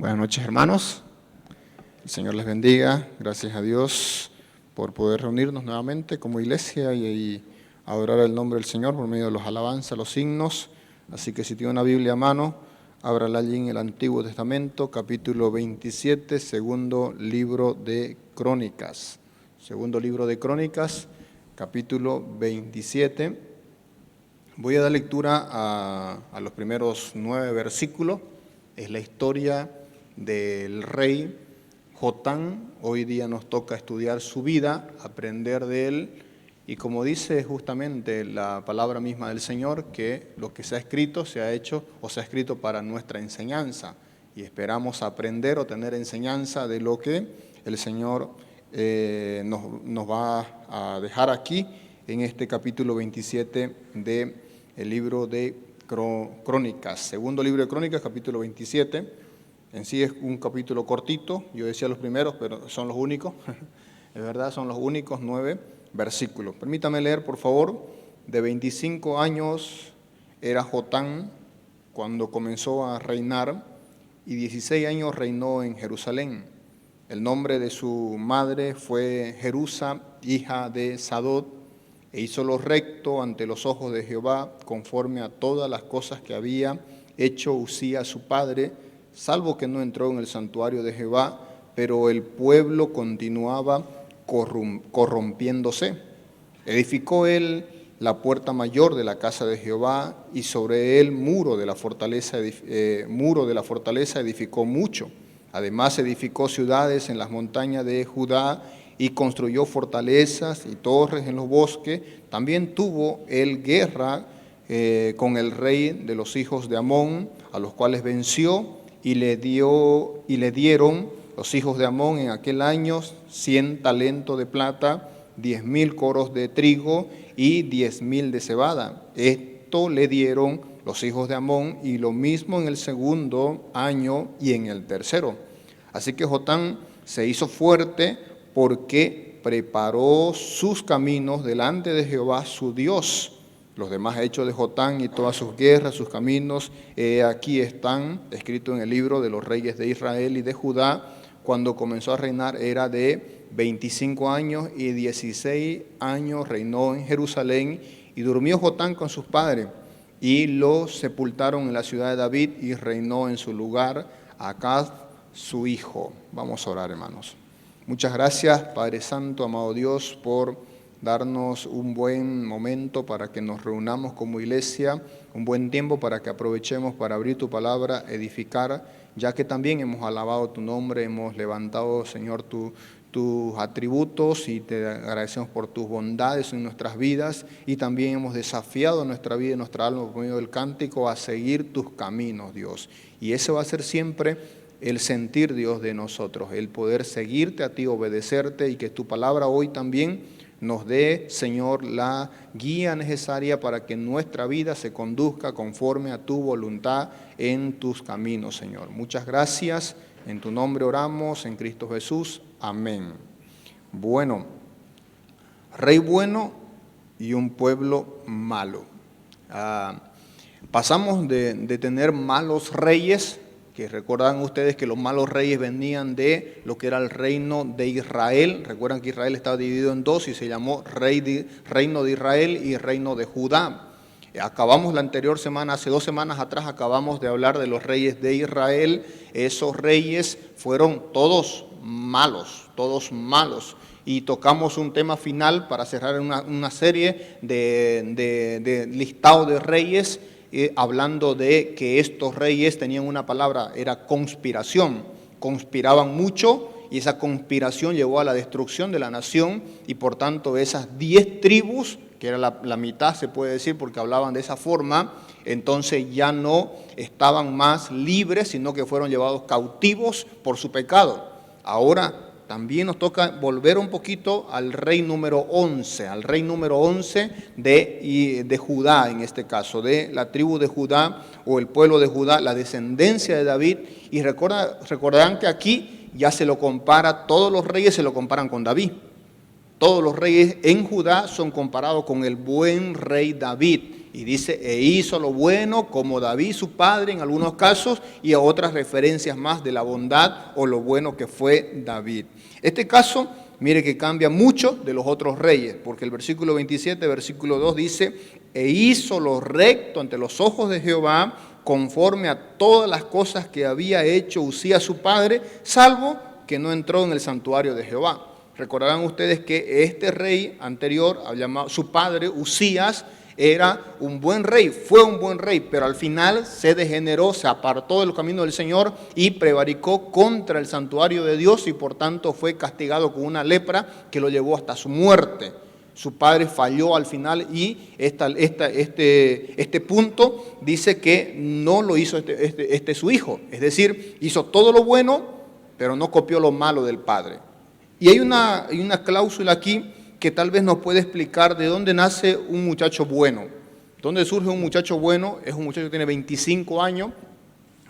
Buenas noches, hermanos. El Señor les bendiga. Gracias a Dios por poder reunirnos nuevamente como iglesia y adorar el nombre del Señor por medio de los alabanzas, los himnos. Así que si tiene una Biblia a mano, ábrala allí en el Antiguo Testamento, capítulo 27, segundo libro de Crónicas. Segundo libro de Crónicas, capítulo 27. Voy a dar lectura a los primeros 9 versículos. Es la historia del rey Jotán. Hoy día nos toca estudiar su vida, aprender de él, y como dice justamente la palabra misma del Señor, que lo que se ha escrito se ha hecho o se ha escrito para nuestra enseñanza, y esperamos aprender o tener enseñanza de lo que el Señor nos va a dejar aquí en este capítulo 27 del libro de Crónicas. Segundo libro de Crónicas, capítulo 27. En sí es un capítulo cortito, yo decía los primeros, pero son los únicos, es verdad, son los únicos 9 versículos. Permítame leer, por favor. De 25 años era Jotán cuando comenzó a reinar, y 16 años reinó en Jerusalén. El nombre de su madre fue Jerusa, hija de Sadok, e hizo lo recto ante los ojos de Jehová, conforme a todas las cosas que había hecho Uzías su padre, salvo que no entró en el santuario de Jehová, pero el pueblo continuaba corrompiéndose. Edificó él la puerta mayor de la casa de Jehová, y sobre él muro de la fortaleza edificó mucho. Además edificó ciudades en las montañas de Judá, y construyó fortalezas y torres en los bosques. También tuvo él guerra con el rey de los hijos de Amón, a los cuales venció, y le dieron los hijos de Amón en aquel año 100 talentos de plata, 10,000 coros de trigo y 10,000 de cebada. Esto le dieron los hijos de Amón, y lo mismo en el segundo año y en el tercero. Así que Jotán se hizo fuerte porque preparó sus caminos delante de Jehová su Dios. Los demás hechos de Jotán y todas sus guerras, sus caminos, aquí están escritos en el libro de los reyes de Israel y de Judá. Cuando comenzó a reinar era de 25 años, y 16 años reinó en Jerusalén. Y durmió Jotán con sus padres, y lo sepultaron en la ciudad de David, y reinó en su lugar Acaz su hijo. Vamos a orar, hermanos. Muchas gracias, Padre Santo, amado Dios, por darnos un buen momento para que nos reunamos como iglesia, un buen tiempo para que aprovechemos para abrir tu palabra, edificar, ya que también hemos alabado tu nombre, hemos levantado, Señor, tus atributos, y te agradecemos por tus bondades en nuestras vidas, y también hemos desafiado nuestra vida y nuestra alma por medio del cántico a seguir tus caminos, Dios. Y ese va a ser siempre el sentir, Dios, de nosotros, el poder seguirte a ti, obedecerte, y que tu palabra hoy también nos dé, Señor, la guía necesaria para que nuestra vida se conduzca conforme a tu voluntad en tus caminos, Señor. Muchas gracias, en tu nombre oramos, en Cristo Jesús, amén. Bueno, rey bueno y un pueblo malo. Pasamos de tener malos reyes, que recordan ustedes que los malos reyes venían de lo que era el reino de Israel. Recuerdan que Israel estaba dividido en dos y se llamó reino de Israel y reino de Judá. Acabamos la anterior semana, hace 2 semanas atrás, acabamos de hablar de los reyes de Israel. Esos reyes fueron todos malos, Y tocamos un tema final para cerrar una serie de listado de reyes, hablando de que estos reyes tenían una palabra, era conspiración. Conspiraban mucho, y esa conspiración llevó a la destrucción de la nación, y por tanto esas 10 tribus, que era la mitad se puede decir porque hablaban de esa forma, entonces ya no estaban más libres, sino que fueron llevados cautivos por su pecado. Ahora también nos toca volver un poquito al rey número 11, de Judá, en este caso, de la tribu de Judá o el pueblo de Judá, la descendencia de David. Y recordarán que aquí ya se lo compara, todos los reyes se lo comparan con David. Todos los reyes en Judá son comparados con el buen rey David. y dice, e hizo lo bueno como David su padre en algunos casos, y a otras referencias más de la bondad o lo bueno que fue David. Este caso, mire que cambia mucho de los otros reyes, porque el versículo 27, versículo 2 dice, e hizo lo recto ante los ojos de Jehová, conforme a todas las cosas que había hecho Usías su padre, salvo que no entró en el santuario de Jehová. Recordarán ustedes que este rey anterior, llamado, su padre Usías, era un buen rey, fue un buen rey, pero al final se degeneró, se apartó del camino del Señor y prevaricó contra el santuario de Dios y por tanto fue castigado con una lepra que lo llevó hasta su muerte. Su padre falló al final y este punto dice que no lo hizo su hijo. Es decir, hizo todo lo bueno, pero no copió lo malo del padre. Y hay una cláusula aquí que tal vez nos puede explicar de dónde nace un muchacho bueno. ¿Dónde surge un muchacho bueno? Es un muchacho que tiene 25 años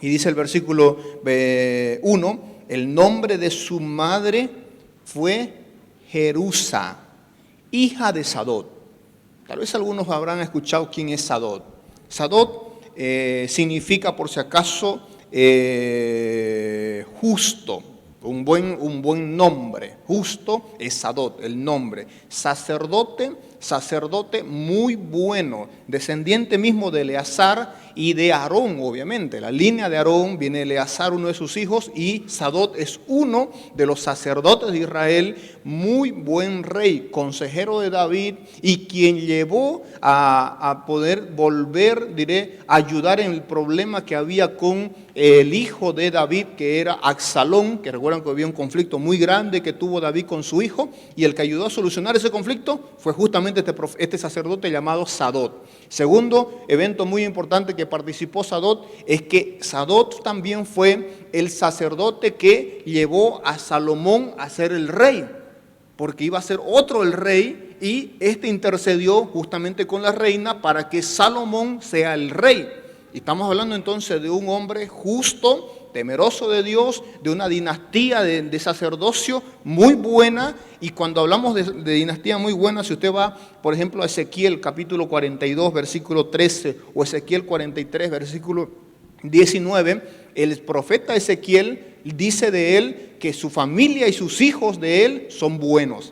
y dice el versículo 1, el nombre de su madre fue Jerusa, hija de Sadot. Tal vez algunos habrán escuchado quién es Sadot. Sadot significa, por si acaso, justo, un buen nombre. Justo es Sadot, el nombre. Sacerdote muy bueno, descendiente mismo de Eleazar y de Aarón, obviamente. La línea de Aarón viene de Eleazar, uno de sus hijos, y Sadot es uno de los sacerdotes de Israel, muy buen rey, consejero de David, y quien llevó a poder volver, a ayudar en el problema que había con el hijo de David, que era Absalón, que recuerdan que había un conflicto muy grande que tuvo David con su hijo, y el que ayudó a solucionar ese conflicto fue justamente este sacerdote llamado Sadot. Segundo evento muy importante que participó Sadot es que Sadot también fue el sacerdote que llevó a Salomón a ser el rey, porque iba a ser otro el rey y este intercedió justamente con la reina para que Salomón sea el rey. Y estamos hablando entonces de un hombre justo, temeroso de Dios, de una dinastía de sacerdocio muy buena. Y cuando hablamos de dinastía muy buena, si usted va, por ejemplo, a Ezequiel capítulo 42, versículo 13, o Ezequiel 43, versículo 19, el profeta Ezequiel dice de él que su familia y sus hijos de él son buenos.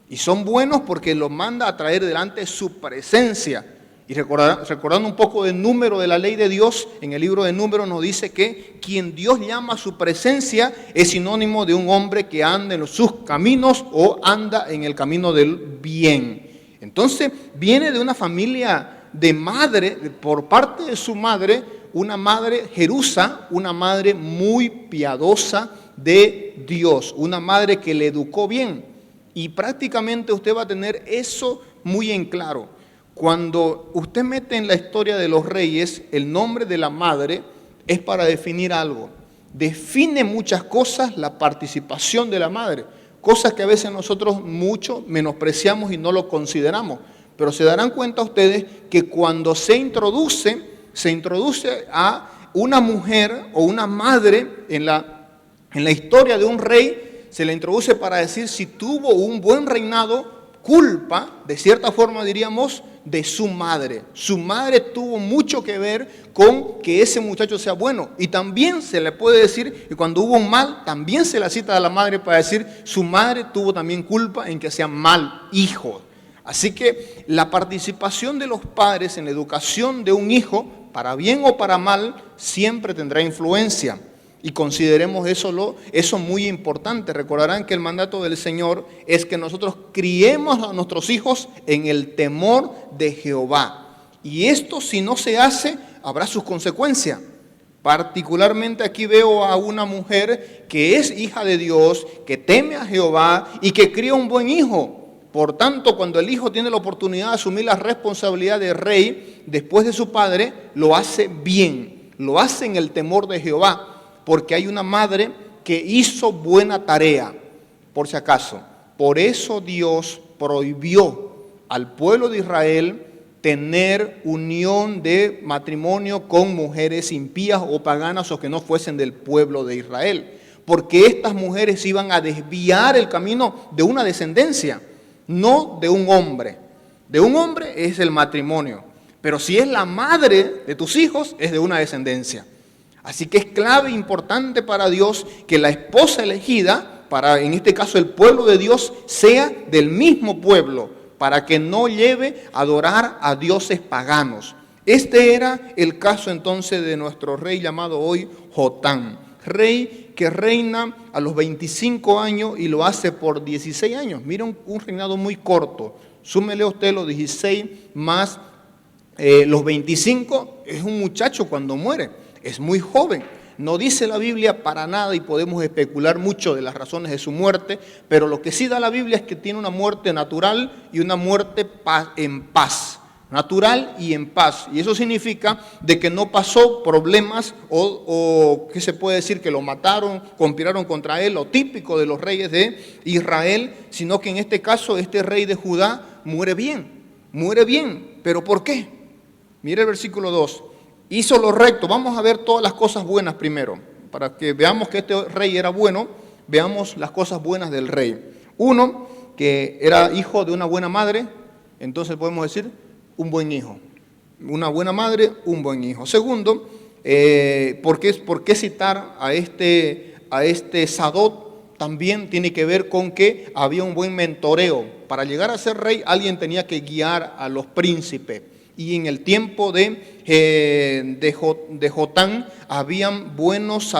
Y son buenos porque los manda a traer delante su presencia. Y recordando un poco del número de la ley de Dios, en el libro de Números nos dice que quien Dios llama a su presencia es sinónimo de un hombre que anda en sus caminos o anda en el camino del bien. Entonces viene de una familia de madre, por parte de su madre, una madre Jerusa, una madre muy piadosa de Dios, una madre que le educó bien. Y prácticamente usted va a tener eso muy en claro. Cuando usted mete en la historia de los reyes el nombre de la madre, es para definir algo. Define muchas cosas la participación de la madre, cosas que a veces nosotros mucho menospreciamos y no lo consideramos. Pero se darán cuenta ustedes que cuando se introduce a una mujer o una madre en la historia de un rey, se le introduce para decir si tuvo un buen reinado, culpa, de cierta forma diríamos, de su madre. Su madre tuvo mucho que ver con que ese muchacho sea bueno. Y también se le puede decir que cuando hubo un mal, también se la cita a la madre para decir, su madre tuvo también culpa en que sea mal hijo. Así que la participación de los padres en la educación de un hijo, para bien o para mal, siempre tendrá influencia. Y consideremos eso muy importante. Recordarán que el mandato del Señor es que nosotros criemos a nuestros hijos en el temor de Jehová. Y esto, si no se hace, habrá sus consecuencias. Particularmente aquí veo a una mujer que es hija de Dios, que teme a Jehová y que cría un buen hijo. Por tanto, cuando el hijo tiene la oportunidad de asumir la responsabilidad de rey después de su padre, lo hace bien, lo hace en el temor de Jehová. Porque hay una madre que hizo buena tarea, por si acaso. Por eso Dios prohibió al pueblo de Israel tener unión de matrimonio con mujeres impías o paganas o que no fuesen del pueblo de Israel. Porque estas mujeres iban a desviar el camino de una descendencia, no de un hombre. De un hombre es el matrimonio. Pero si es la madre de tus hijos, es de una descendencia. Así que es clave, importante para Dios que la esposa elegida, para en este caso el pueblo de Dios, sea del mismo pueblo, para que no lleve a adorar a dioses paganos. Este era el caso entonces de nuestro rey llamado hoy Jotán, rey que reina a los 25 años y lo hace por 16 años. Miren, un reinado muy corto. Súmele usted los 16 más los 25, es un muchacho cuando muere, es muy joven. No dice la Biblia para nada y podemos especular mucho de las razones de su muerte, pero lo que sí da la Biblia es que tiene una muerte natural y una muerte en paz. Natural y en paz. Y eso significa de que no pasó problemas o ¿qué se puede decir? Que lo mataron, conspiraron contra él, lo típico de los reyes de Israel, sino que en este caso este rey de Judá muere bien. ¿Pero por qué? Mire el versículo 2. Hizo lo recto. Vamos a ver todas las cosas buenas primero. Para que veamos que este rey era bueno, veamos las cosas buenas del rey. Uno, que era hijo de una buena madre, entonces podemos decir un buen hijo. Una buena madre, un buen hijo. Segundo, ¿por qué citar a este Sadok? También tiene que ver con que había un buen mentoreo. Para llegar a ser rey, alguien tenía que guiar a los príncipes. Y en el tiempo de Jotán habían buenos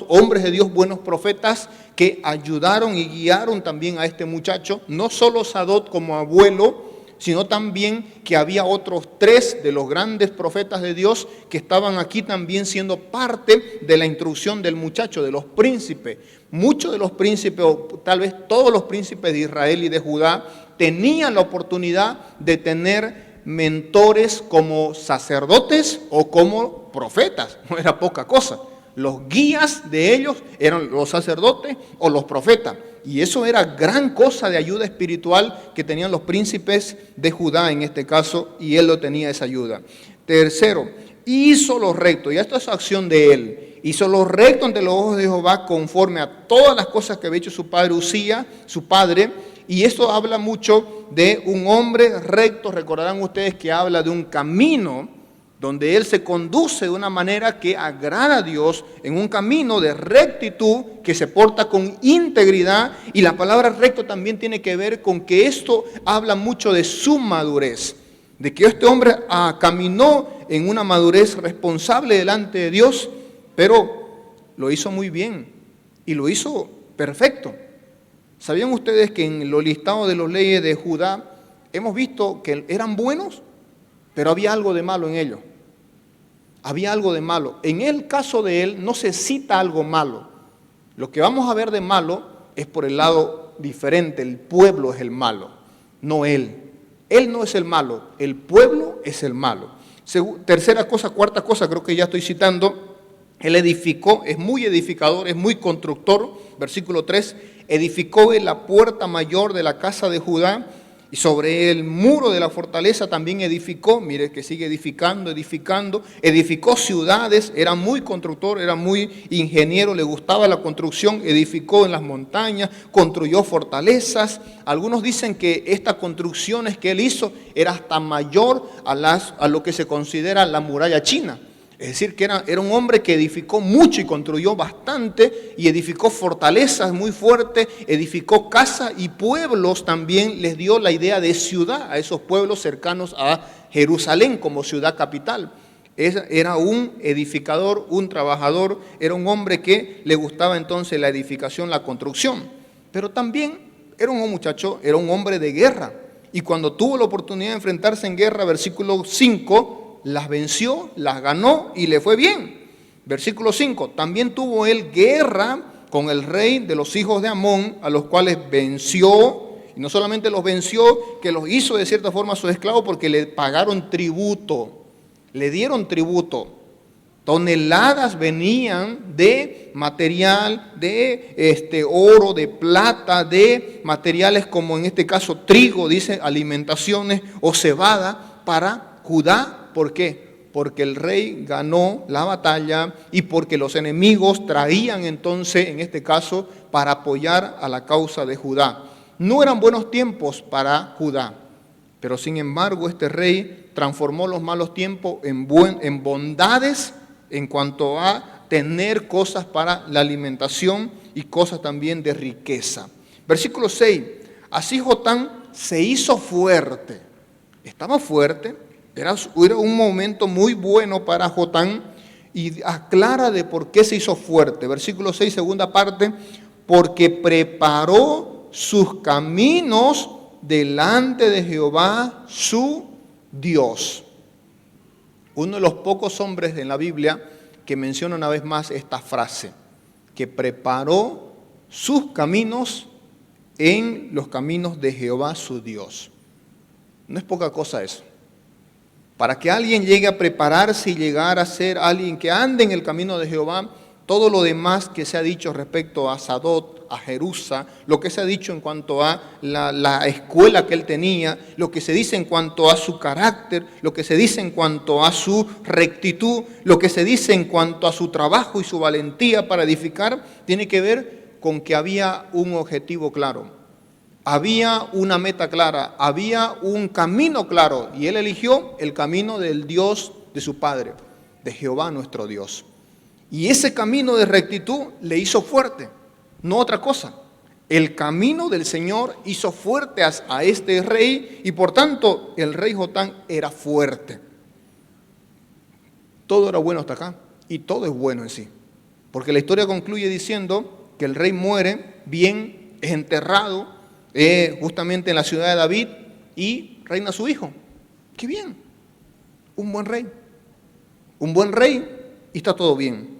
hombres de Dios, buenos profetas que ayudaron y guiaron también a este muchacho. No solo Sadok como abuelo, sino también que había otros 3 de los grandes profetas de Dios que estaban aquí también siendo parte de la instrucción del muchacho, de los príncipes. Muchos de los príncipes, o tal vez todos los príncipes de Israel y de Judá, tenían la oportunidad de tener mentores como sacerdotes o como profetas. No era poca cosa. Los guías de ellos eran los sacerdotes o los profetas. Y eso era gran cosa de ayuda espiritual que tenían los príncipes de Judá en este caso, y él lo tenía esa ayuda. Tercero, hizo lo recto, y esto es acción de él. Hizo lo recto ante los ojos de Jehová conforme a todas las cosas que había hecho su padre Usía, su padre. Y esto habla mucho de un hombre recto. Recordarán ustedes que habla de un camino donde él se conduce de una manera que agrada a Dios, en un camino de rectitud, que se porta con integridad. Y la palabra recto también tiene que ver con que esto habla mucho de su madurez, de que este hombre caminó en una madurez responsable delante de Dios, pero lo hizo muy bien y lo hizo perfecto. ¿Sabían ustedes que en los listados de las leyes de Judá hemos visto que eran buenos, pero había algo de malo en ellos? Había algo de malo. En el caso de él no se cita algo malo. Lo que vamos a ver de malo es por el lado diferente. El pueblo es el malo, no él. Él no es el malo, el pueblo es el malo. Tercera cosa, cuarta cosa, creo que ya estoy citando. Él edificó, es muy edificador, es muy constructor. Versículo 3, edificó en la puerta mayor de la casa de Judá, y sobre el muro de la fortaleza también edificó. Mire que sigue edificando, edificó ciudades. Era muy constructor, era muy ingeniero, le gustaba la construcción. Edificó en las montañas, construyó fortalezas. Algunos dicen que estas construcciones que él hizo era hasta mayor a lo que se considera la muralla china. Es decir, que era un hombre que edificó mucho y construyó bastante, y edificó fortalezas muy fuertes, edificó casas y pueblos. También les dio la idea de ciudad a esos pueblos cercanos a Jerusalén como ciudad capital. Era un edificador, un trabajador, era un hombre que le gustaba entonces la edificación, la construcción. Pero también era un muchacho, era un hombre de guerra. Y cuando tuvo la oportunidad de enfrentarse en guerra, versículo 5, las venció, las ganó y le fue bien. Versículo 5, también tuvo él guerra con el rey de los hijos de Amón, a los cuales venció. Y no solamente los venció, que los hizo de cierta forma sus esclavos, porque le pagaron tributo, le dieron tributo. Toneladas venían de material, de oro, de plata, de materiales como en este caso trigo, dice, alimentaciones o cebada para Judá. ¿Por qué? Porque el rey ganó la batalla y porque los enemigos traían entonces, en este caso, para apoyar a la causa de Judá. No eran buenos tiempos para Judá, Pero sin embargo, este rey transformó los malos tiempos en bondades en cuanto a tener cosas para la alimentación y cosas también de riqueza. Versículo 6. Así Jotán se hizo fuerte. Estaba fuerte. Era un momento muy bueno para Jotán y aclara de por qué se hizo fuerte. Versículo 6, segunda parte. Porque preparó sus caminos delante de Jehová su Dios. Uno de los pocos hombres en la Biblia que menciona una vez más esta frase, que preparó sus caminos en los caminos de Jehová su Dios. No es poca cosa eso. Para que alguien llegue a prepararse y llegar a ser alguien que ande en el camino de Jehová, todo lo demás que se ha dicho respecto a Sadot, a Jerusa, lo que se ha dicho en cuanto a la escuela que él tenía, lo que se dice en cuanto a su carácter, lo que se dice en cuanto a su rectitud, lo que se dice en cuanto a su trabajo y su valentía para edificar, tiene que ver con que había un objetivo claro, había una meta clara, había un camino claro, y él eligió el camino del Dios de su padre, de Jehová nuestro Dios. Y ese camino de rectitud le hizo fuerte, no otra cosa. El camino del Señor hizo fuerte a este rey y por tanto el rey Jotán era fuerte. Todo era bueno hasta acá y todo es bueno en sí. Porque la historia concluye diciendo que el rey muere bien, es enterrado justamente en la ciudad de David y reina su hijo. ¡Qué bien! Un buen rey. Un buen rey y está todo bien.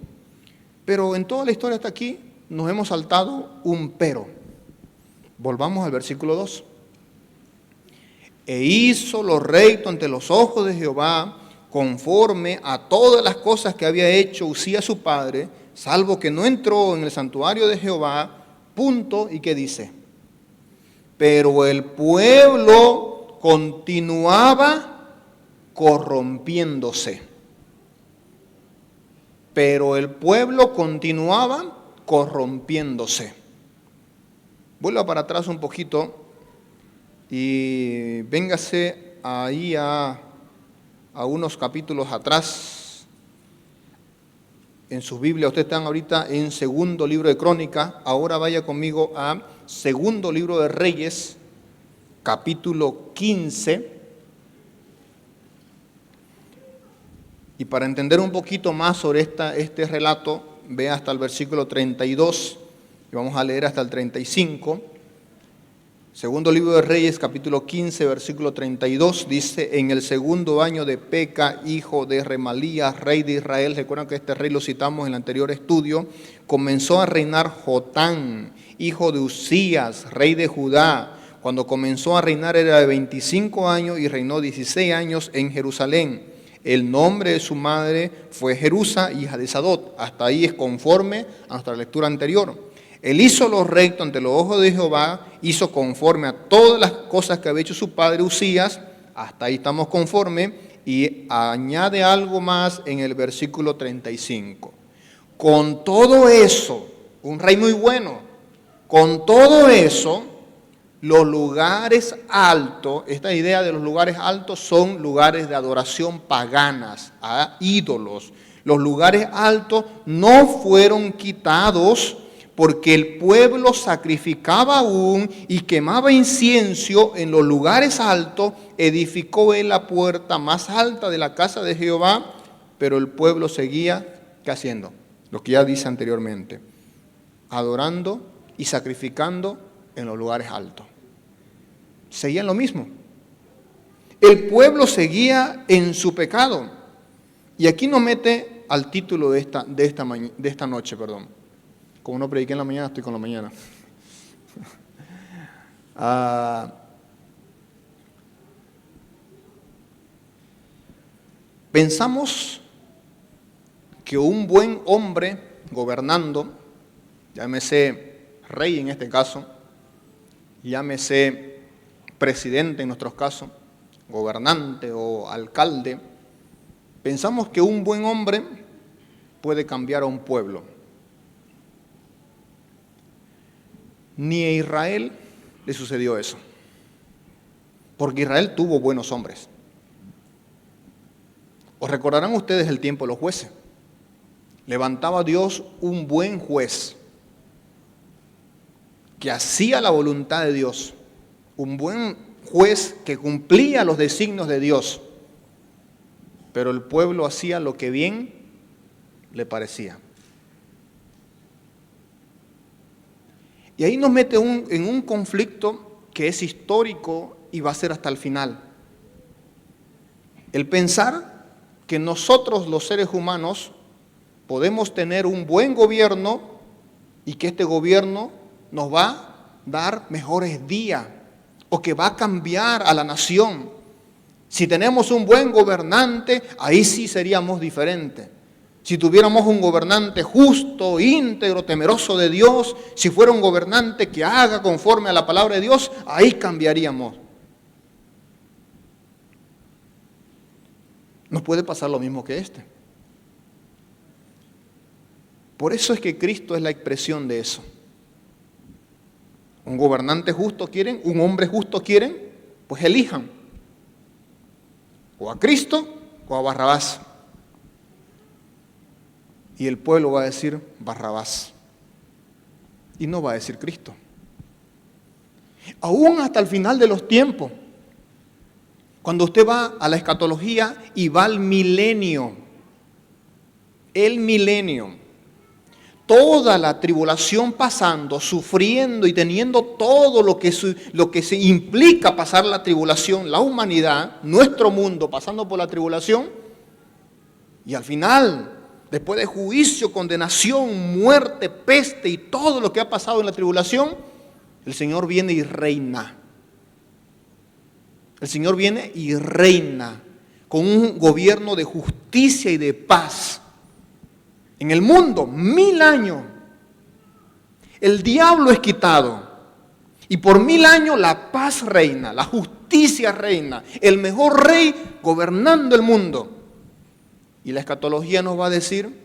Pero en toda la historia hasta aquí nos hemos saltado un pero. Volvamos al versículo 2. E hizo lo recto ante los ojos de Jehová, conforme a todas las cosas que había hecho Usías su padre, salvo que no entró en el santuario de Jehová, punto, ¿y qué dice? Pero el pueblo continuaba corrompiéndose. Pero el pueblo continuaba corrompiéndose. Vuelva para atrás un poquito y véngase ahí a unos capítulos atrás. En su Biblia, ustedes están ahorita en segundo libro de Crónicas. Ahora vaya conmigo a segundo libro de Reyes, capítulo 15. Y para entender un poquito más sobre este relato, ve hasta el versículo 32 y vamos a leer hasta el 35. Segundo libro de Reyes, capítulo 15, versículo 32, dice: en el segundo año de Peca, hijo de Remalías, rey de Israel, recuerdan que este rey lo citamos en el anterior estudio, comenzó a reinar Jotán, hijo de Usías, rey de Judá. Cuando comenzó a reinar era de 25 años y reinó 16 años en Jerusalén. El nombre de su madre fue Jerusa, hija de Sadot. Hasta ahí es conforme a nuestra lectura anterior. Él hizo lo recto ante los ojos de Jehová, hizo conforme a todas las cosas que había hecho su padre Usías. Hasta ahí estamos conforme. Y añade algo más en el versículo 35. Con todo eso, un rey muy bueno, con todo eso, los lugares altos, esta idea de los lugares altos son lugares de adoración paganas, a ídolos. Los lugares altos no fueron quitados porque el pueblo sacrificaba aún y quemaba incienso en los lugares altos. Edificó él la puerta más alta de la casa de Jehová, pero el pueblo seguía, ¿qué haciendo? Lo que ya dice anteriormente, adorando y sacrificando en los lugares altos. Seguían lo mismo. El pueblo seguía en su pecado. Y aquí nos mete al título de esta noche. Como no prediqué en la mañana, estoy con la mañana. Pensamos que un buen hombre gobernando, llámese rey en este caso, llámese presidente en nuestros casos, gobernante o alcalde, pensamos que un buen hombre puede cambiar a un pueblo. Ni a Israel le sucedió eso. porque Israel tuvo buenos hombres. ¿Os recordarán ustedes el tiempo de los jueces? Levantaba Dios un buen juez que hacía la voluntad de Dios, un buen juez que cumplía los designios de Dios, pero el pueblo hacía lo que bien le parecía. Y ahí nos mete en un conflicto que es histórico y va a ser hasta el final. El pensar que nosotros los seres humanos podemos tener un buen gobierno y que este gobierno nos va a dar mejores días o que va a cambiar a la nación. Si tenemos un buen gobernante, ahí sí seríamos diferentes. Si tuviéramos un gobernante justo, íntegro, temeroso de Dios, si fuera un gobernante que haga conforme a la palabra de Dios, ahí cambiaríamos. Nos puede pasar lo mismo que este. Por eso es que Cristo es la expresión de eso. ¿Un gobernante justo quieren? ¿Un hombre justo quieren? Pues elijan. O a Cristo o a Barrabás. Y el pueblo va a decir Barrabás. Y no va a decir Cristo. Aún hasta el final de los tiempos, cuando usted va a la escatología y va al milenio, el milenio, toda la tribulación pasando, sufriendo y teniendo todo lo que se implica pasar la tribulación, la humanidad, nuestro mundo pasando por la tribulación, y al final, después de juicio, condenación, muerte, peste y todo lo que ha pasado en la tribulación, el Señor viene y reina. El Señor viene y reina con un gobierno de justicia y de paz. En el mundo, 1000 años, el diablo es quitado y por 1000 años la paz reina, la justicia reina, el mejor rey gobernando el mundo. Y la escatología nos va a decir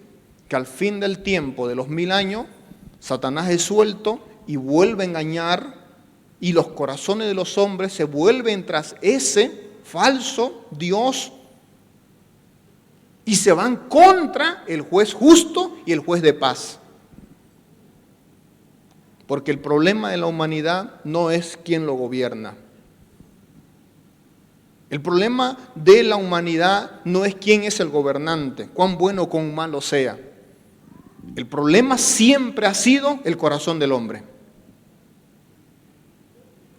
que al fin del tiempo, de los 1000 años, Satanás es suelto y vuelve a engañar y los corazones de los hombres se vuelven tras ese falso Dios y se van contra el juez justo y el juez de paz. Porque el problema de la humanidad no es quién lo gobierna. El problema de la humanidad no es quién es el gobernante, cuán bueno o cuán malo sea. El problema siempre ha sido el corazón del hombre.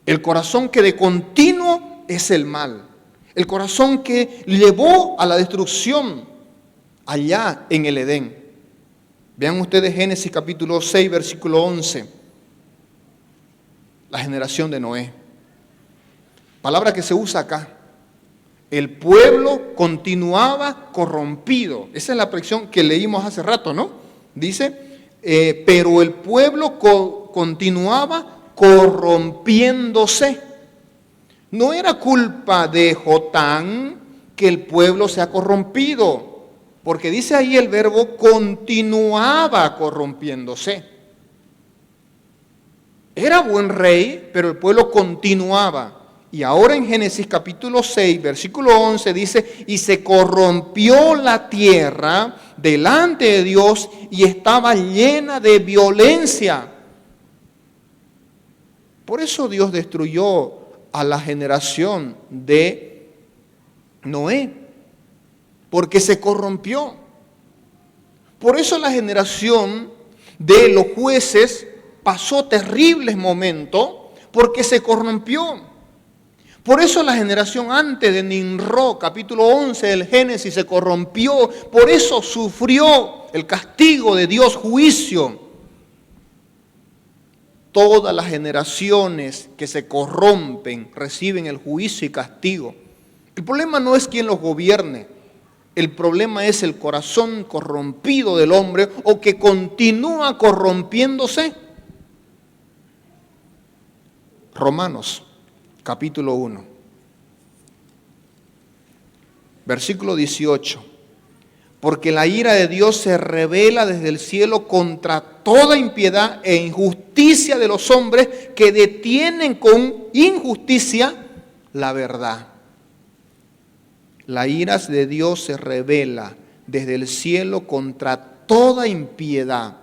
El corazón que de continuo es el mal. El corazón que llevó a la destrucción allá en el Edén. Vean ustedes Génesis capítulo 6, versículo 11. La generación de Noé. Palabra que se usa acá. El pueblo continuaba corrompido. Esa es la expresión que leímos hace rato, ¿no? Dice, pero el pueblo continuaba corrompiéndose. No era culpa de Jotán que el pueblo se ha corrompido, porque dice ahí el verbo continuaba corrompiéndose. Era buen rey, pero el pueblo continuaba. Y ahora en Génesis capítulo 6, versículo 11 dice, y se corrompió la tierra delante de Dios y estaba llena de violencia. Por eso Dios destruyó a la generación de Noé, porque se corrompió. Por eso la generación de los jueces pasó terribles momentos, porque se corrompió. Por eso la generación antes de Nimrod, capítulo 11 del Génesis, se corrompió. Por eso sufrió el castigo de Dios, juicio. Todas las generaciones que se corrompen reciben el juicio y castigo. El problema no es quién los gobierne. El problema es el corazón corrompido del hombre o que continúa corrompiéndose. Romanos, capítulo 1, versículo 18. Porque la ira de Dios se revela desde el cielo contra toda impiedad e injusticia de los hombres que detienen con injusticia la verdad. La ira de Dios se revela desde el cielo contra toda impiedad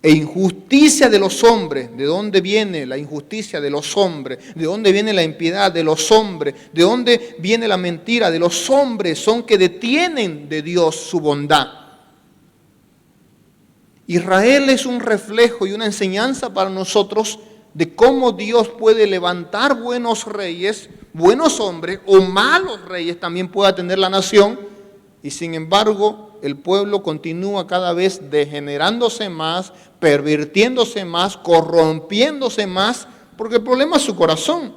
e injusticia de los hombres. ¿De dónde viene la injusticia de los hombres? ¿De dónde viene la impiedad de los hombres? ¿De dónde viene la mentira de los hombres? Son que detienen de Dios su bondad. Israel es un reflejo y una enseñanza para nosotros de cómo Dios puede levantar buenos reyes, buenos hombres o malos reyes también pueda tener la nación, y sin embargo el pueblo continúa cada vez degenerándose más, pervirtiéndose más, corrompiéndose más, porque el problema es su corazón.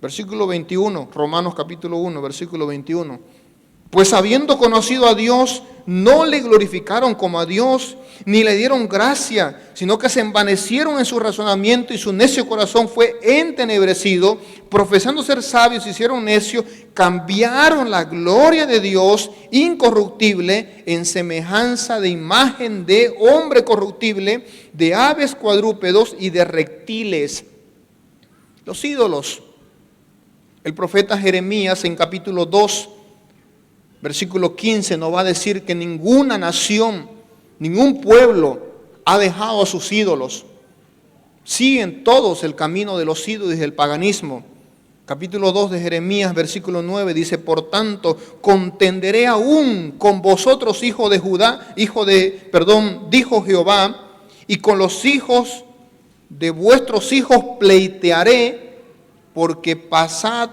Versículo 21, Romanos capítulo 1, versículo 21. Pues habiendo conocido a Dios, no le glorificaron como a Dios, ni le dieron gracia, sino que se envanecieron en su razonamiento y su necio corazón fue entenebrecido. Profesando ser sabios, se hicieron necios, cambiaron la gloria de Dios incorruptible en semejanza de imagen de hombre corruptible, de aves cuadrúpedos y de reptiles. Los ídolos. El profeta Jeremías en capítulo 2, versículo 15 nos va a decir que ninguna nación, ningún pueblo ha dejado a sus ídolos. Siguen todos el camino de los ídolos y del paganismo. Capítulo 2 de Jeremías, versículo 9 dice: por tanto, contenderé aún con vosotros, hijo de Judá, dijo Jehová, y con los hijos de vuestros hijos pleitearé, porque pasad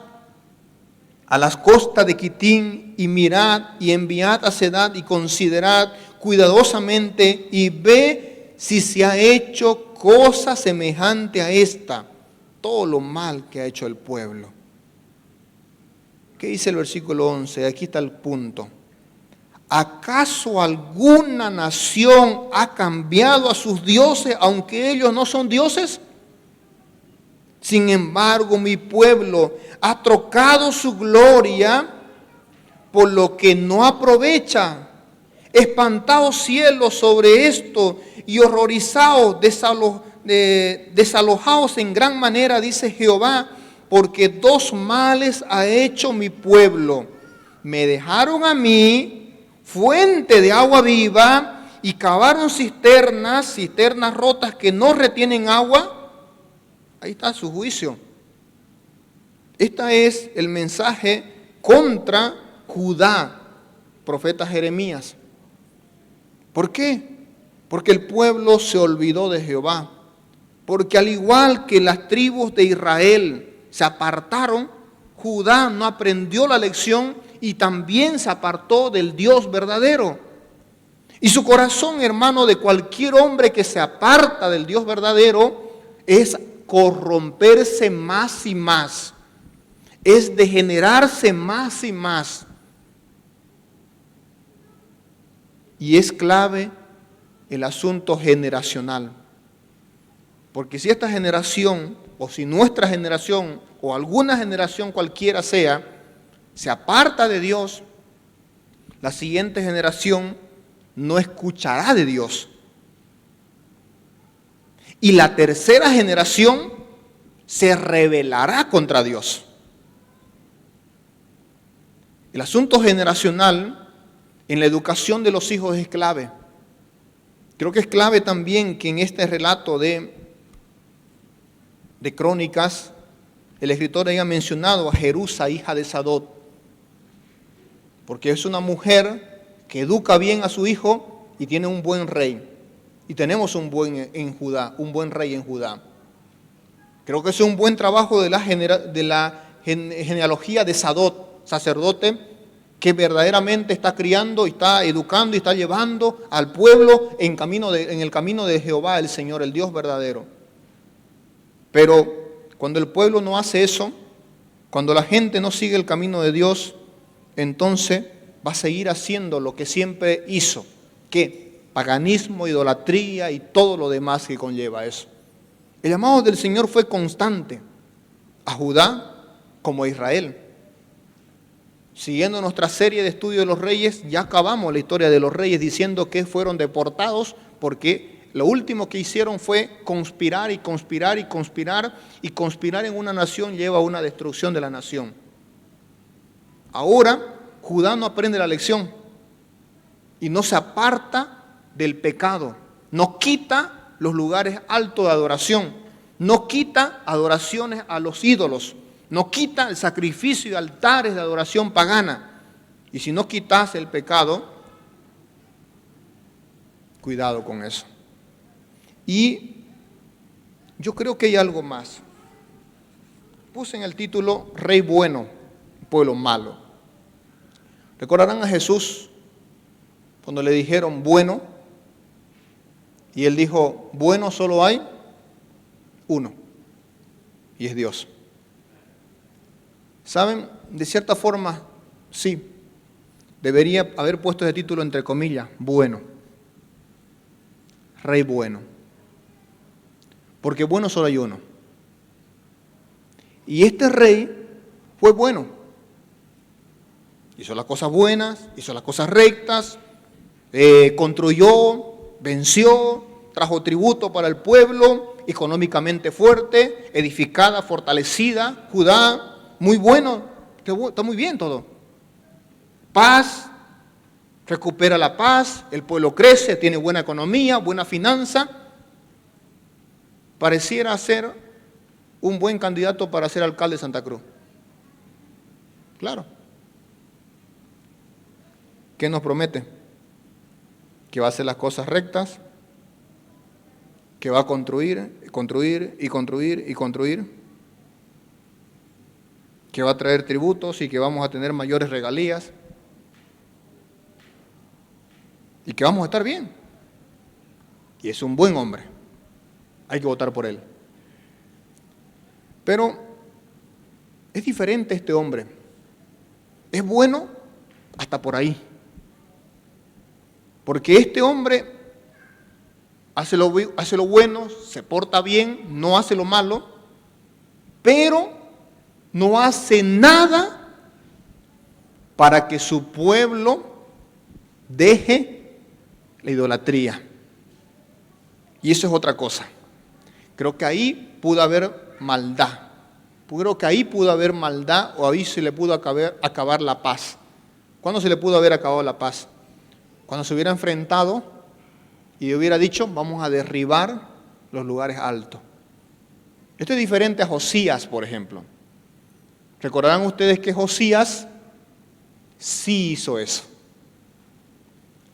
a las costas de Quitín y mirad y enviad a Sedad y considerad cuidadosamente y ve si se ha hecho cosa semejante a esta, todo lo mal que ha hecho el pueblo. ¿Qué dice el versículo 11? Aquí está el punto. ¿Acaso alguna nación ha cambiado a sus dioses aunque ellos no son dioses? Sin embargo, mi pueblo ha trocado su gloria por lo que no aprovecha. Espantados cielos sobre esto y horrorizados, desalojados en gran manera, dice Jehová, porque dos males ha hecho mi pueblo. Me dejaron a mí fuente de agua viva y cavaron cisternas rotas que no retienen agua. Ahí está su juicio. Este es el mensaje contra Judá, profeta Jeremías. ¿Por qué? Porque el pueblo se olvidó de Jehová. Porque al igual que las tribus de Israel se apartaron, Judá no aprendió la lección y también se apartó del Dios verdadero. Y su corazón, hermano, de cualquier hombre que se aparta del Dios verdadero es corromperse más y más, es degenerarse más y más. Y es clave el asunto generacional, porque si esta generación, o si nuestra generación, o alguna generación cualquiera sea, se aparta de Dios, la siguiente generación no escuchará de Dios. Y la tercera generación se rebelará contra Dios. El asunto generacional en la educación de los hijos es clave. Creo que es clave también que en este relato de Crónicas, el escritor haya mencionado a Jerusa, hija de Sadot, porque es una mujer que educa bien a su hijo y tiene un buen rey. Y tenemos un buen rey en Judá. Creo que es un buen trabajo de la genealogía de Sadot, sacerdote, que verdaderamente está criando, y está educando y está llevando al pueblo en el camino de Jehová, el Señor, el Dios verdadero. Pero cuando el pueblo no hace eso, cuando la gente no sigue el camino de Dios, entonces va a seguir haciendo lo que siempre hizo. ¿Qué? Paganismo, idolatría y todo lo demás que conlleva eso. El llamado del Señor fue constante a Judá como a Israel. Siguiendo nuestra serie de estudio de los reyes, ya acabamos la historia de los reyes diciendo que fueron deportados porque lo último que hicieron fue conspirar y conspirar y conspirar, y conspirar en una nación lleva a una destrucción de la nación. Ahora Judá no aprende la lección y no se aparta del pecado, no quita los lugares altos de adoración, no quita adoraciones a los ídolos, no quita el sacrificio y altares de adoración pagana. Y si no quitas el pecado, cuidado con eso. Y yo creo que hay algo más. Puse en el título Rey bueno, pueblo malo. Recordarán a Jesús cuando le dijeron bueno, y él dijo, bueno solo hay uno, y es Dios. ¿Saben? De cierta forma, sí, debería haber puesto ese título entre comillas, bueno, Rey bueno, porque bueno solo hay uno. Y este rey fue bueno, hizo las cosas buenas, hizo las cosas rectas, construyó, venció, trajo tributo para el pueblo, económicamente fuerte, edificada, fortalecida, Judá, muy bueno, está muy bien todo. Paz, recupera la paz, el pueblo crece, tiene buena economía, buena finanza. Pareciera ser un buen candidato para ser alcalde de Santa Cruz. Claro. ¿Qué nos promete? Que va a hacer las cosas rectas, que va a construir, construir y construir y construir, que va a traer tributos y que vamos a tener mayores regalías y que vamos a estar bien. Y es un buen hombre, hay que votar por él. Pero es diferente este hombre, es bueno hasta por ahí, porque este hombre hace lo bueno, se porta bien, no hace lo malo, pero no hace nada para que su pueblo deje la idolatría. Y eso es otra cosa. Creo que ahí pudo haber maldad. Creo que ahí pudo haber maldad, o ahí se le pudo acabar la paz. ¿Cuándo se le pudo haber acabado la paz? Cuando se hubiera enfrentado y hubiera dicho, vamos a derribar los lugares altos. Esto es diferente a Josías, por ejemplo. Recordarán ustedes que Josías sí hizo eso.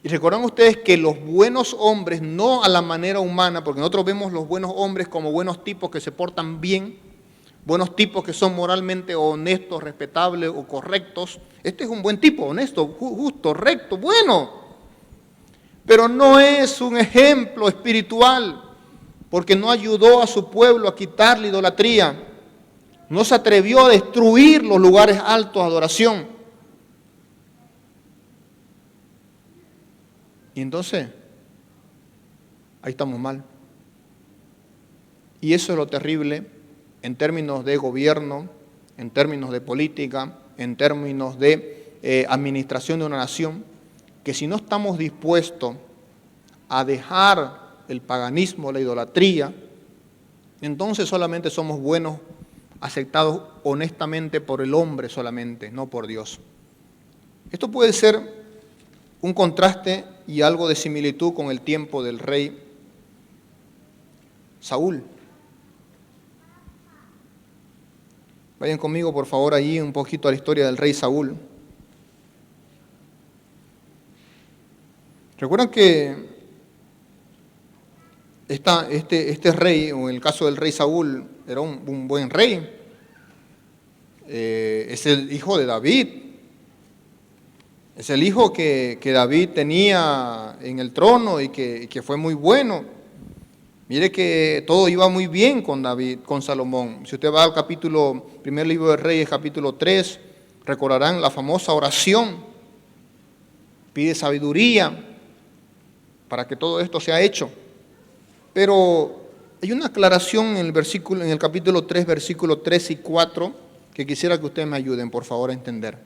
Y recordarán ustedes que los buenos hombres, no a la manera humana, porque nosotros vemos los buenos hombres como buenos tipos que se portan bien, buenos tipos que son moralmente honestos, respetables o correctos. Este es un buen tipo, honesto, justo, recto, bueno. Pero no es un ejemplo espiritual, porque no ayudó a su pueblo a quitar la idolatría. No se atrevió a destruir los lugares altos de adoración. Y entonces, ahí estamos mal. Y eso es lo terrible en términos de gobierno, en términos de política, en términos de administración de una nación, que si no estamos dispuestos a dejar el paganismo, la idolatría, entonces solamente somos buenos, aceptados honestamente por el hombre solamente, no por Dios. Esto puede ser un contraste y algo de similitud con el tiempo del rey Saúl. Vayan conmigo, por favor, allí un poquito a la historia del rey Saúl. ¿Recuerdan que este rey, o en el caso del rey Saúl, era un buen rey? Es el hijo de David. Es el hijo que David tenía en el trono y que fue muy bueno. Mire que todo iba muy bien con David, con Salomón. Si usted va al primer libro de Reyes, capítulo 3, recordarán la famosa oración. Pide sabiduría para que todo esto sea hecho. Pero hay una aclaración en el capítulo 3, versículos 3 y 4, que quisiera que ustedes me ayuden, por favor, a entender.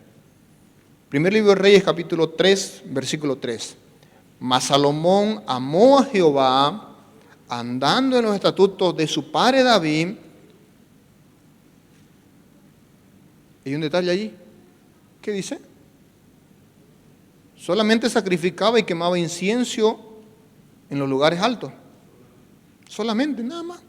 Primer libro de Reyes, capítulo 3, versículo 3. Mas Salomón amó a Jehová andando en los estatutos de su padre David. Hay un detalle allí. ¿Qué dice? Solamente sacrificaba y quemaba incienso en los lugares altos. Solamente, nada más.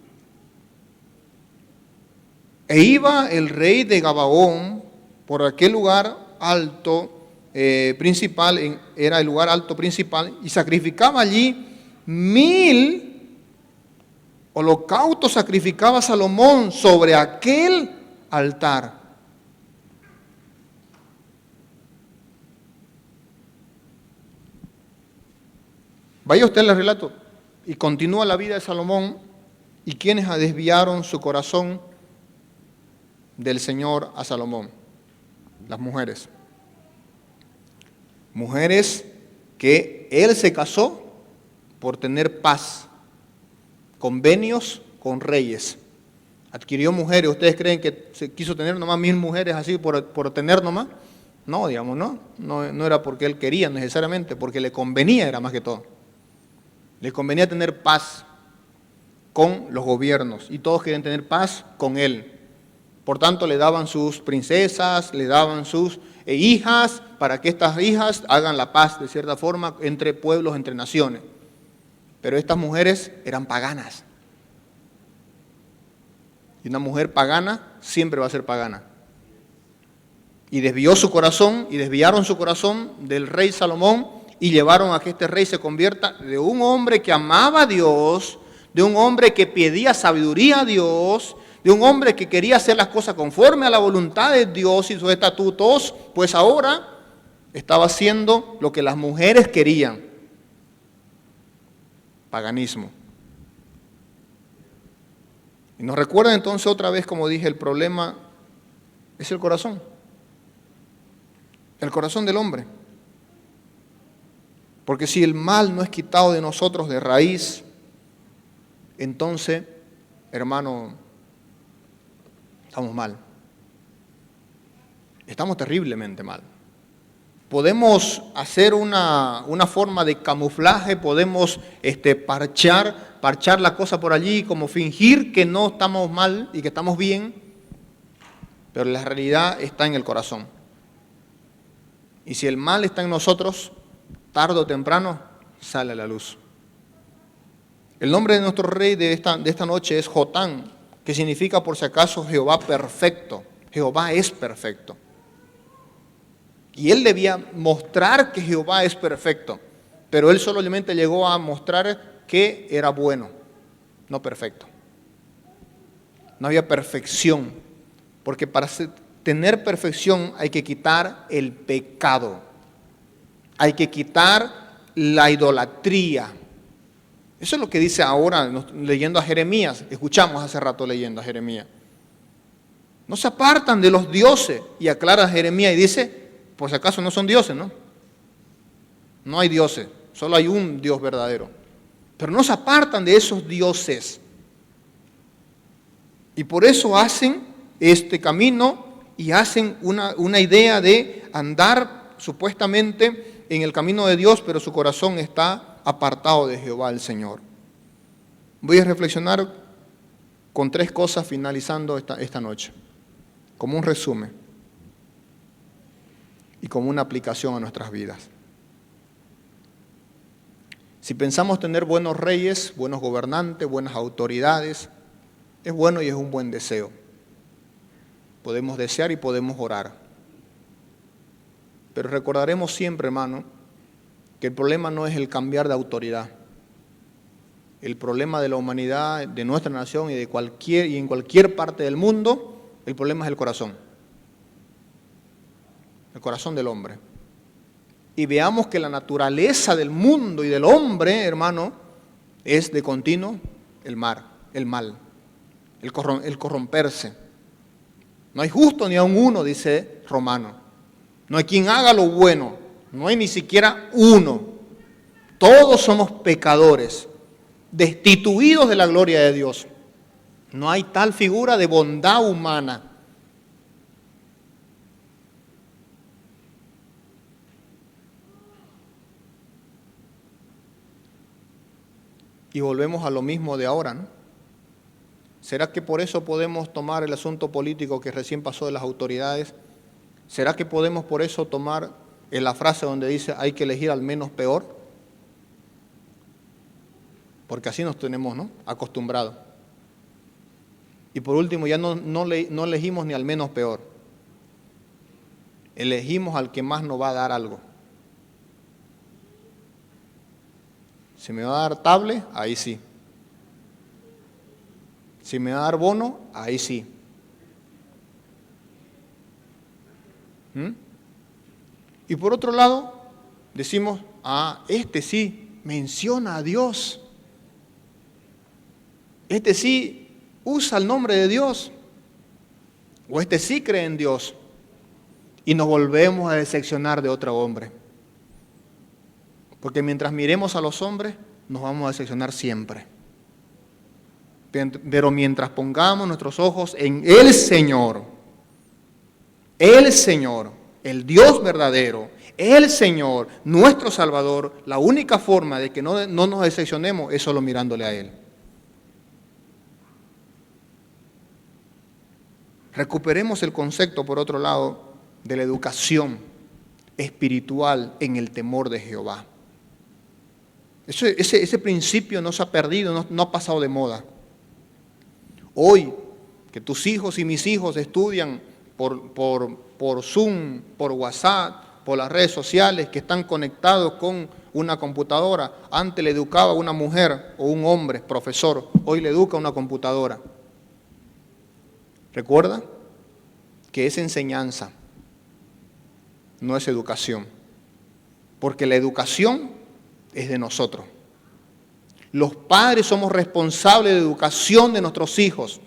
E iba el rey de Gabaón por aquel lugar alto principal, era el lugar alto principal, y sacrificaba allí 1000 holocaustos, sacrificaba Salomón sobre aquel altar. Vaya usted al relato y continúa la vida de Salomón y quienes desviaron su corazón del Señor a Salomón. Las mujeres. Mujeres que él se casó por tener paz, convenios con reyes. Adquirió mujeres. ¿Ustedes creen que se quiso tener nomás 1000 mujeres así por tener nomás? No, digamos, no era porque él quería necesariamente, porque le convenía, era más que todo. Le convenía tener paz con los gobiernos y todos querían tener paz con él. Por tanto, le daban sus princesas, le daban sus hijas, para que estas hijas hagan la paz, de cierta forma, entre pueblos, entre naciones. Pero estas mujeres eran paganas. Y una mujer pagana siempre va a ser pagana. Y desvió su corazón, y desviaron su corazón del rey Salomón, y llevaron a que este rey se convierta de un hombre que amaba a Dios, de un hombre que pedía sabiduría a Dios, de un hombre que quería hacer las cosas conforme a la voluntad de Dios y sus estatutos, pues ahora estaba haciendo lo que las mujeres querían. Paganismo. Y nos recuerda entonces otra vez, como dije, el problema es el corazón. El corazón del hombre. Porque si el mal no es quitado de nosotros de raíz, entonces, hermano, estamos mal. Estamos terriblemente mal. Podemos hacer una forma de camuflaje, podemos parchar la cosa por allí, como fingir que no estamos mal y que estamos bien, pero la realidad está en el corazón. Y si el mal está en nosotros, tarde o temprano sale a la luz. El nombre de nuestro rey de esta noche es Jotán, que significa por si acaso Jehová perfecto. Jehová es perfecto. Y él debía mostrar que Jehová es perfecto, pero él solamente llegó a mostrar que era bueno, no perfecto. No había perfección, porque para tener perfección hay que quitar el pecado, hay que quitar la idolatría. Eso es lo que dice ahora, leyendo a Jeremías, escuchamos hace rato leyendo a Jeremías. No se apartan de los dioses, y aclara Jeremías y dice, por si acaso no son dioses, ¿no? No hay dioses, solo hay un Dios verdadero. Pero no se apartan de esos dioses. Y por eso hacen este camino y hacen una idea de andar supuestamente en el camino de Dios, pero su corazón está apartado de Jehová el Señor. Voy a reflexionar con 3 cosas finalizando esta noche, como un resumen y como una aplicación a nuestras vidas. Si pensamos tener buenos reyes, buenos gobernantes, buenas autoridades, es bueno y es un buen deseo. Podemos desear y podemos orar. Pero recordaremos siempre, hermano, que el problema no es el cambiar de autoridad. El problema de la humanidad, de nuestra nación y en cualquier parte del mundo, el problema es el corazón. El corazón del hombre. Y veamos que la naturaleza del mundo y del hombre, hermano, es de continuo el mal, el corromperse. No hay justo ni aun uno, dice Romano. No hay quien haga lo bueno, no hay ni siquiera uno. Todos somos pecadores, destituidos de la gloria de Dios. No hay tal figura de bondad humana. Y volvemos a lo mismo de ahora, ¿no? ¿Será que por eso podemos tomar el asunto político que recién pasó de las autoridades? ¿Será que podemos por eso tomar la frase donde dice hay que elegir al menos peor? Porque así nos tenemos, ¿no?, acostumbrados. Y por último, ya no elegimos ni al menos peor. Elegimos al que más nos va a dar algo. Si me va a dar tablet, ahí sí. Si me va a dar bono, ahí sí. Y por otro lado, decimos, este sí menciona a Dios. Este sí usa el nombre de Dios. O este sí cree en Dios. Y nos volvemos a decepcionar de otro hombre. Porque mientras miremos a los hombres, nos vamos a decepcionar siempre. Pero mientras pongamos nuestros ojos en el Señor, el Dios verdadero, el Señor, nuestro Salvador, la única forma de que no nos decepcionemos es solo mirándole a Él. Recuperemos el concepto, por otro lado, de la educación espiritual en el temor de Jehová. Ese principio no se ha perdido, no ha pasado de moda. Hoy, que tus hijos y mis hijos estudian por Zoom, por WhatsApp, por las redes sociales, que están conectados con una computadora. Antes le educaba una mujer o un hombre, profesor, hoy le educa una computadora. Recuerda que es enseñanza, no es educación, porque la educación es de nosotros. Los padres somos responsables de la educación de nuestros hijos.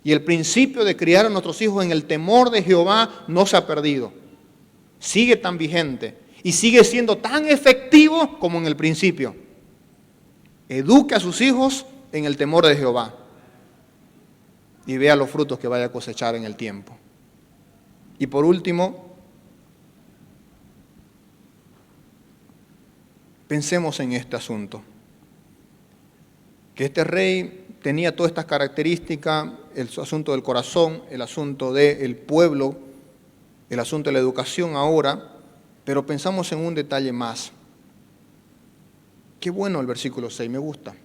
Y el principio de criar a nuestros hijos en el temor de Jehová no se ha perdido. Sigue tan vigente y sigue siendo tan efectivo como en el principio. Eduque a sus hijos en el temor de Jehová y vea los frutos que vaya a cosechar en el tiempo. Y por último, pensemos en este asunto. Que este rey tenía todas estas características, el asunto del corazón, el asunto del pueblo, el asunto de la educación ahora, pero pensamos en un detalle más. Qué bueno el versículo 6, me gusta.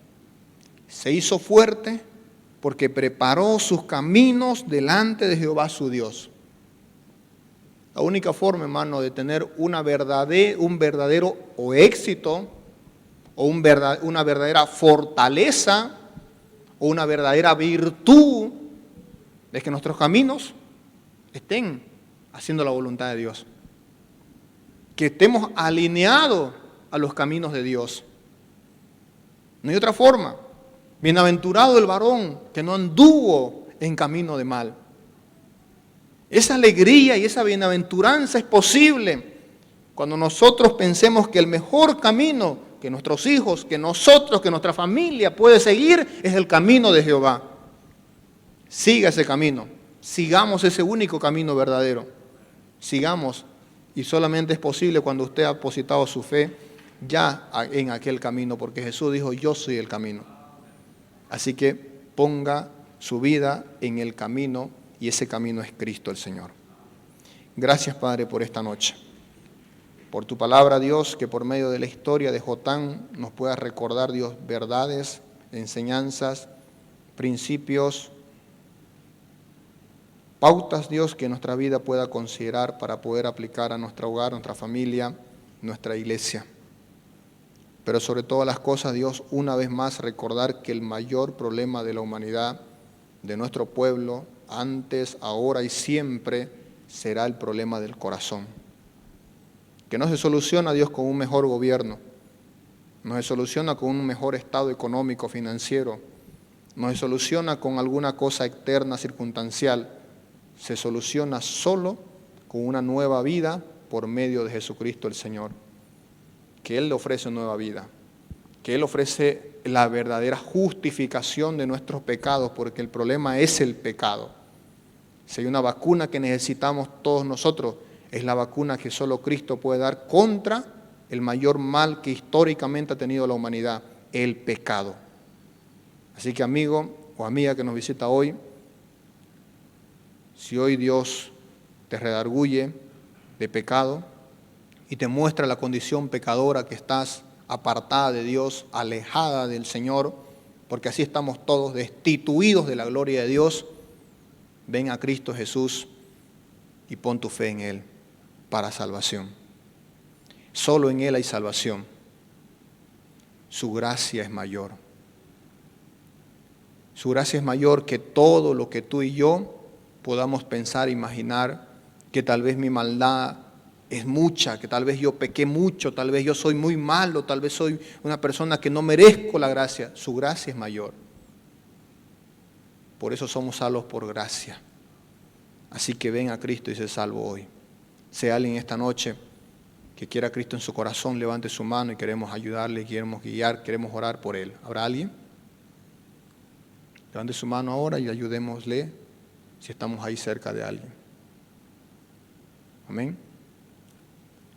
Se hizo fuerte porque preparó sus caminos delante de Jehová su Dios. La única forma, hermano, de tener un verdadero éxito, o una verdadera fortaleza, o una verdadera virtud, es que nuestros caminos estén haciendo la voluntad de Dios. Que estemos alineados a los caminos de Dios. No hay otra forma. Bienaventurado el varón que no anduvo en camino de mal. Esa alegría y esa bienaventuranza es posible cuando nosotros pensemos que el mejor camino que nuestros hijos, que nosotros, que nuestra familia puede seguir es el camino de Jehová. Siga ese camino, sigamos ese único camino verdadero. Sigamos, y solamente es posible cuando usted ha depositado su fe ya en aquel camino, porque Jesús dijo, yo soy el camino. Así que ponga su vida en el camino, y ese camino es Cristo el Señor. Gracias, Padre, por esta noche. Por tu palabra, Dios, que por medio de la historia de Jotán nos pueda recordar, Dios, verdades, enseñanzas, principios, pautas, Dios, que nuestra vida pueda considerar para poder aplicar a nuestro hogar, nuestra familia, nuestra iglesia. Pero sobre todas las cosas, Dios, una vez más recordar que el mayor problema de la humanidad, de nuestro pueblo, antes, ahora y siempre, será el problema del corazón. Que no se soluciona, Dios, con un mejor gobierno, no se soluciona con un mejor estado económico, financiero, no se soluciona con alguna cosa externa, circunstancial, se soluciona solo con una nueva vida por medio de Jesucristo el Señor. Que Él le ofrece nueva vida, que Él ofrece la verdadera justificación de nuestros pecados, porque el problema es el pecado. Si hay una vacuna que necesitamos todos nosotros, es la vacuna que solo Cristo puede dar contra el mayor mal que históricamente ha tenido la humanidad, el pecado. Así que amigo o amiga que nos visita hoy, si hoy Dios te redarguye de pecado y te muestra la condición pecadora que estás apartada de Dios, alejada del Señor, porque así estamos todos destituidos de la gloria de Dios, ven a Cristo Jesús y pon tu fe en Él para salvación. Solo en Él hay salvación. Su gracia es mayor. Su gracia es mayor que todo lo que tú y yo podamos pensar, imaginar, que tal vez mi maldad es mucha, que tal vez yo pequé mucho, tal vez yo soy muy malo, tal vez soy una persona que no merezco la gracia. Su gracia es mayor. Por eso somos salvos por gracia. Así que ven a Cristo y sé salvo hoy. Sea alguien esta noche que quiera a Cristo en su corazón, levante su mano y queremos ayudarle, queremos guiar, queremos orar por él. ¿Habrá alguien? Levante su mano ahora y ayudémosle si estamos ahí cerca de alguien. Amén.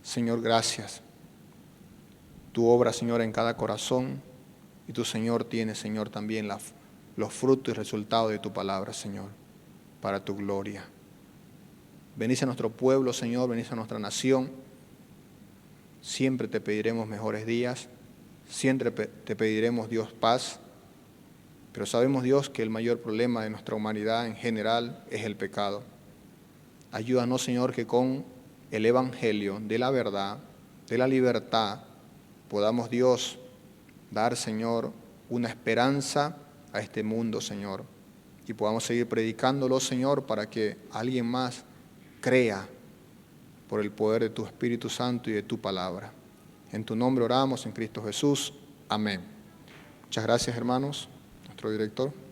Señor, gracias. Tu obra, Señor, en cada corazón y tu Señor tiene, Señor, también los frutos y resultados de tu palabra, Señor, para tu gloria. Bendice a nuestro pueblo, Señor, bendice a nuestra nación. Siempre te pediremos mejores días, siempre te pediremos, Dios, paz. Pero sabemos, Dios, que el mayor problema de nuestra humanidad en general es el pecado. Ayúdanos, Señor, que con el Evangelio de la verdad, de la libertad, podamos, Dios, dar, Señor, una esperanza a este mundo, Señor. Y podamos seguir predicándolo, Señor, para que alguien más crea por el poder de tu Espíritu Santo y de tu palabra. En tu nombre oramos, en Cristo Jesús. Amén. Muchas gracias, hermanos. Nuestro director.